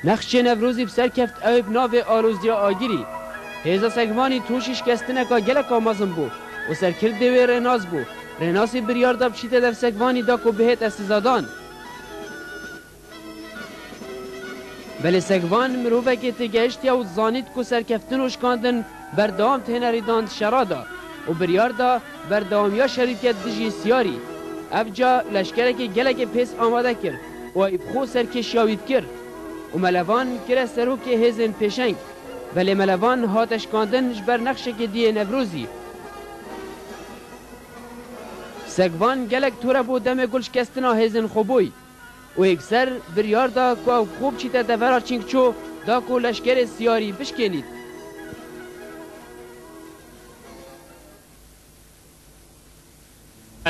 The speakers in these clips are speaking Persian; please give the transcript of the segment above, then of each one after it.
نخچه نوروزی بسر کفت او بناو آلوزدیا آگیری هیزا سگوانی توشش کستنکا گلکا مازم بو و سرکرد دوی رناز بو رناسی بریار دا بچیت در سگوانی دا کو بهت استزادان بله سگوان مروفه که تگهشتی و زانید کو سرکفتن و شکاندن بردام تهنریداند شرادا و بریار دا بردامیا شریکت دجی سیاری افجا لشکره که گلک پیس آماده کرد و ابخو سرکش یاوید کرد و ملوان کره سرو که هزن پیشنگ بله ملوان هاتش کاندن جبر نقشه که دیه نوروزی سگوان گلک تورا بو دم گل شکستنا هزن خوبوی و اکسر بریار دا که خوب چیتا دورا چینکچو دا که لشکر سیاری بشکنید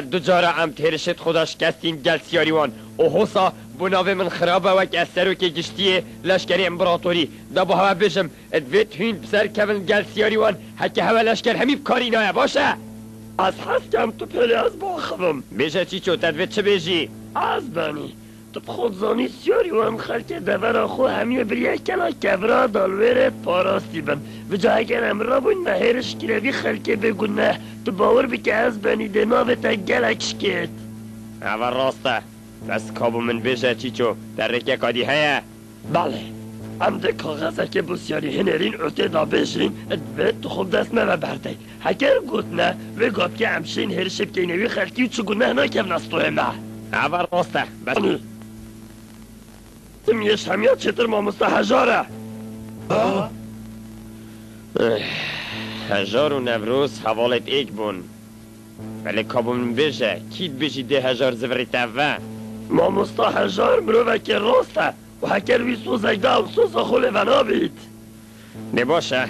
دو جارا ام تیرشت خودش کستین گل سیاریوان و حوصا بناوه من خرابه وک اثرو که گشتیه لشکر امپراتوری دا با هوا بشم ادویت هین بسر کون گل سیاریوان حکه هوا لشکر همی بکاری نایه باشه از هست کم تو پلی از باخبم بیشه چی چو تدویت چه بیشی؟ از بانی تو خود زانی سیاریوان خلک دور خو همی بریه کلا کبرا دالویرت پاراستی بم و جا اگر امرا بوین مهرش کلوی خلک بگون نه تو باور بی که از بانی دماغ تا گلکش کت اول راسته بس کابو من بیشه چی چو در رکه کادی هیا بله امده کاغذه که بسیاری هنرین اوته دا بشین ادوید تو خوب دست مه برده هکر گوت نه و گاب که همشین هرشب که نوی خلکی چو گونه ناکم نستوه نه اول راسته بس تمیش همیاد چطور ماموستا هجاره هجار و نوروز حوالت ایک بون ولی کابون بیشه کید بیشی ده هجار زوری تاوه ماموستا هجار مروه که راسته و هکر وی سوزک دا و سوزا خوله ونا بید نباشه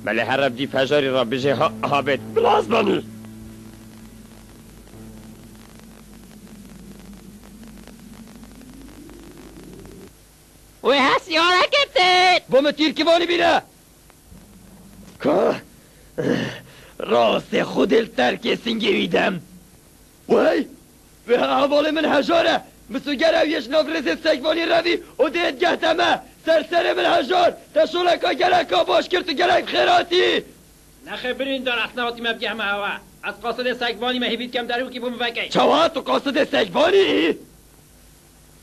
ولی هر رب دیف هجاری را بیشه ها بید بلاز بانی وی هست یاره کتید با تیر که بانی بینه که راست خودل ترک سنگی ویدم وی به حوال من هجاره مثل گرویش نفرز سگوانی روی و دید گهتمه سر من هجار تشولکا گلکا باش کرد و گلک خیراتی نخه برین دار اصنواتی مبگه همه هوا از قاصد سگوانی مهیبید کم درو کی بوم وکی چوا تو قاصد سگوانی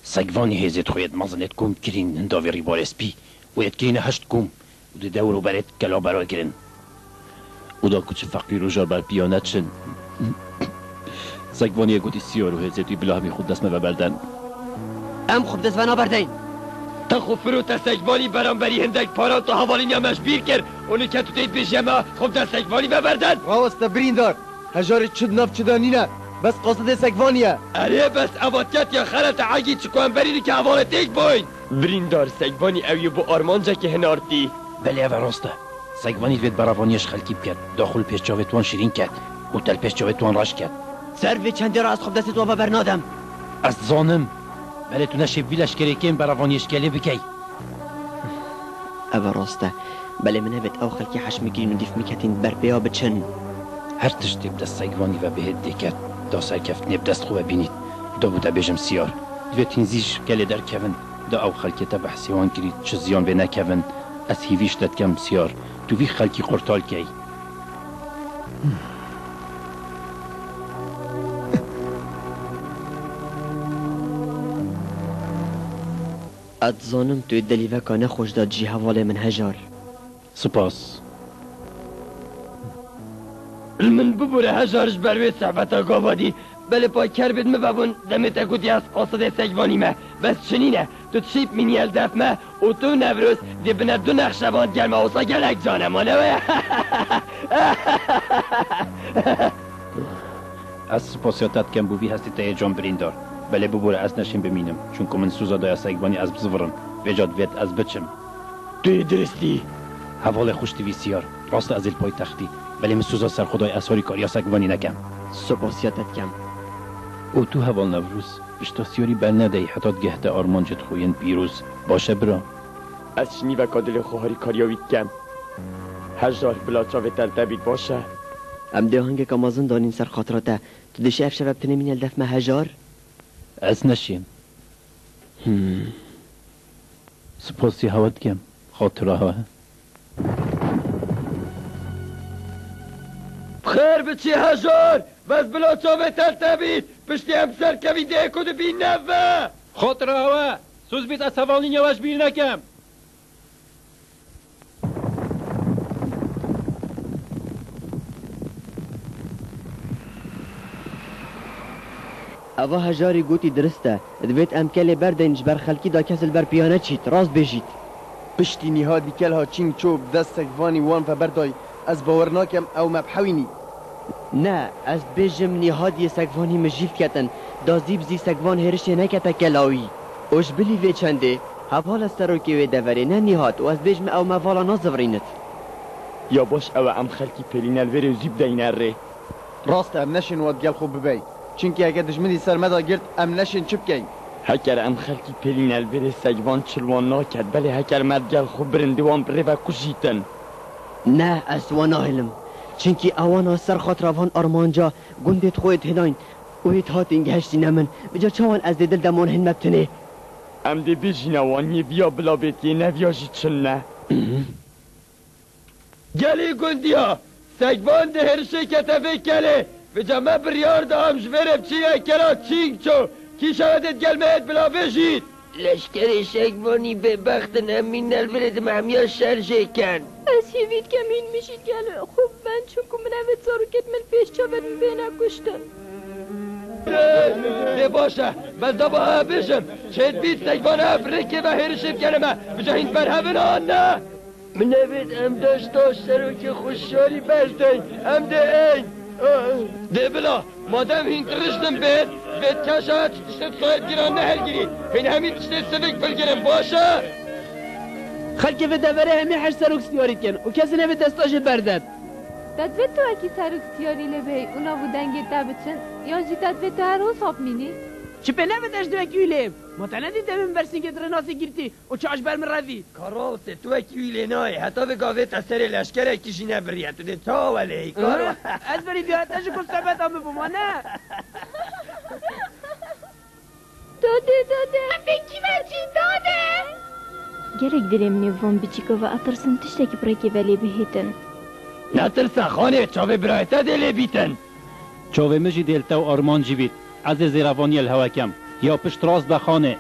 سگوانی هزت خوید مزنت کم کرین هنداوی ریبار اسپی و یدکرین هشت کم و دی دورو برد کلا برا کرن و دا کچه فقیر و جار بر پیانت شن سگوانی گوتی سیارو هزتوی بلا همی خود دست مبردن ام خود دست ونا بردین تا خود فرو تا سگوانی برانبری هندک پاران تا حوالین یا مشبیر کرد اونو که تو تید بیش یما خود دست سگوانی ببردن راست برین دار هجار چد ناف چدانینه بس قاصد سگوانیه اره بس اواتیت یا خرط عگی چکوان برینی که حوالت ایک بوین برین دار سگوانی اوی بو آرمانجا که هنارتی بله او راسته سگوانی دوید براوانیش خلکی بکرد داخل پیش جاوتوان شیرین کرد و تل پیش جاوتوان راش کرد سر وی چندی را از خوب دست تو برنادم از زانم بله تو نشب ویلش کری کم براوانیش کلی بکی او راسته بله من هبت او خلکی حش میگیرین و دیف میکتین بر بیا بچن هر تشتی بدست سگوانی و بهت دیکت دا سرکفت نب دست خوب بینید دا بوده بیجم سیار دویتین زیش کلی در کون دا او خلکی تا بحثیوان کرید چه زیان به نکون از هیویش داد کم سیار تو وی خلکی قرطال کی اتزانم توی دلیوه که نخوش داد جی حوال من هجار سپاس من ببوره هجارش بروی صحبتا گابادی بله پای کر بید مبابون دمت اکوتی از قاصد سگوانی مه بس چنینه تو تشیب منی الدف مه و تو نوروز دی بنا دو نقشبان گرمه اوسا گلک جانمانه از سپاسیاتت کم بوی هستی تایی جان بریندار بله ببوره از نشین بمینم چون که من سوزا دای سگوانی از بزورم وجاد وید از بچم توی درستی حوال خوش دوی سیار راست از پای تختی بله من سوزا سر خدای اثاری کاری سگوانی نکم سپاسیاتت کم او تو حوال نوروز اشتا سیاری بر ندهی حتی گهده آرمان جد خوین بیروز باشه برا از شنی و کادل خوهاری کاریاوید کم هجار بلا چاوه تلتبید باشه ام ده هنگه که مازن دانین سر خاطراته تو دشه اف شبب تنمین الدف مه هجار از نشیم سپاسی هوت کم خاطره ها خیر بچی هجار بس بلا چاوه تلتبید پشتی همسر کویده کد بین نوه خاطر هوا سوز بیت از سوالین یواش بیر نکم اوا هجاری گوتی درسته دویت امکل بردنج بر خلکی دا کسل بر پیانه چیت راست بجید پشتی نهادی کل ها چینگ چوب دست سگوانی وان فبردای از باورناکم او مبحوینی نه از بجم نهادی سگوانی مجیف کتن دا زیب زی سگوان هرشه نکتا کلاوی اوش بلی وی چنده هفال از سروکی وی دوری نه نهاد و از بجم او موالا نازورینت یا باش او ام خلکی پلین الویر زیب دینر ره راست ام نشین واد گل خوب ببی چونکه اگه دشمنی سرمدا گرد ام نشین چپ کن هکر ام خلکی پلین الویر سگوان چلوان ناکد بله هکر مدگل خوب برندوان بره و کشیتن نه از واناهلم چونکه اوانا سر خاطروان آرمانجا گندت خویت هلاین اویت هات این گهشتی نمن بجا چاوان از دل دمان هن مبتنه ام دی بیجی نوانی بیا بلا بیتی نویاجی چن نه گلی گندیا سگوان ده هرشه کتفه کله بجا ما بریار ده هم جوره چیه کرا چینگ چو کی شودت گلمهت بلا بیجید لشکر شگوانی به بخت نمین نلبرد محمیا شرجه کن از هیوید کمین میشید گلو خوب من چونکو منوید زاروکت من پیش چاود بینه کشتن ده باشه بس دا با بشم چید بیت سگوان افرکه و هرشم کنمه بجا هین برهمن آن نه منوید ام داشت سروک خوشحالی بردن ام ده این ده بلا مادم هین رشتم بید کشا تشتت صاحب گیران نه هر گیری هین همین تشتت سبک بلگرم باشه خلکی به دوره همی هر سروک سیارید کن و کسی نمی دستاش بردد دادوید تو اکی سروک سیاری لبهی اونا بودنگی دبچن یا جی دادوید تو هر روز خواب مینی؟ چه پنه بدش دو اکی ویلیم متندی دمین برسین که درناسی گیرتی و چاش برم روی کاراوس تو اکی ویلی نای حتی به گاویت از سر لشکر اکیشی نبریت تو ده تا ولی کارو از بری بیاد نشو کن سبت آمه بمانه داده بکی برچی داده گرک درم نیوان بیچیکا و اترسن تشتکی برکی ولی بهیتن نترسا خانه چاوه برایتا دلی بیتن چاوه مجی دلتا و آرمان جیبید از زیروانی الهوکم یا پشت راست بخانه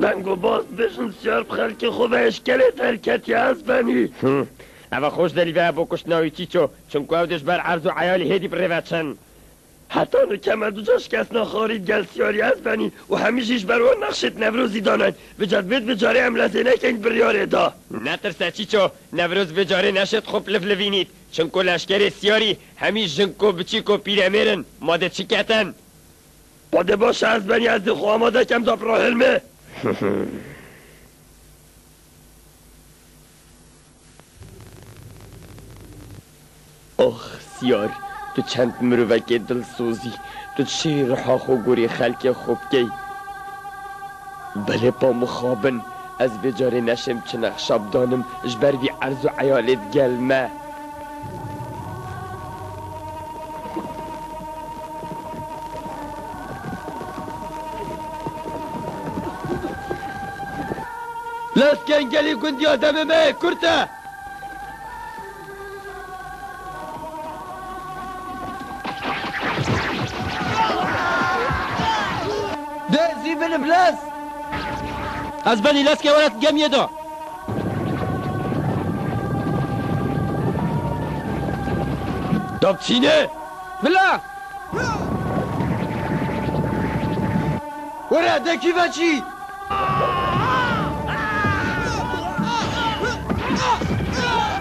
دنگو باز بشن سیار بخلک خوب اشکلت حرکتی از بنی اوه خوش دلی و بکش ناوی چیچو چون کودش بر عرض و عیالی هیدی بروچن حتی نکمه دو جاش کس نخارید گل سیاری از بنی و همیشیش بر اون نقشت نوروزی دانن بجد بید بجاره هم لزه نکنگ بریاره دا نترسه چیچو نوروز بجاره نشد خوب لفلوینید چون که لشکر سیاری همیش جنکو بچیکو پیره میرن ماده چی کتن باده باشه از بنی از دخو آماده کم دا برا حلمه آخ سیار تو چند مروک دل سوزی تو چه رحا خو گوری خلک خوب کی بله با مخابن از بجاره نشم چنخ شب دانم جبر بی عرض و عیالت گلمه لسکن گلی گندی آدم مه کرته ده زیبن بلاس از بنی لسکه ولد گمیه دا داب چینه بلا وره دکی و چی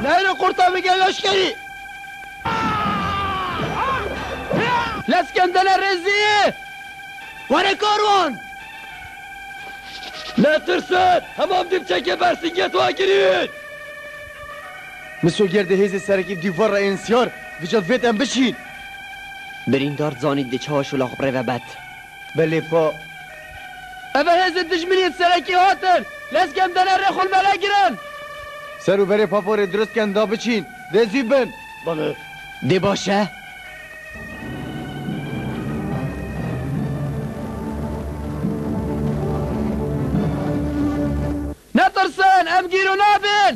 نه اینو قرطا بگه لشکری لسکندن رزیه وره کاروان نترسد همام دیبچه که برسینگت وا گرید مسو گرده هیز سرکی دیوار را انسیار ویجاد ویت ام بشین برین دارد زانید ده چهاش و لاغ بره و بد بله پا اوه هزه دشمنیت سرکی هاتن لسکندن رخول ملا گیرن سر و بره پاپور درست کن دا بچین ده زیبن بله دی باشه نترسن ام گیرو نابن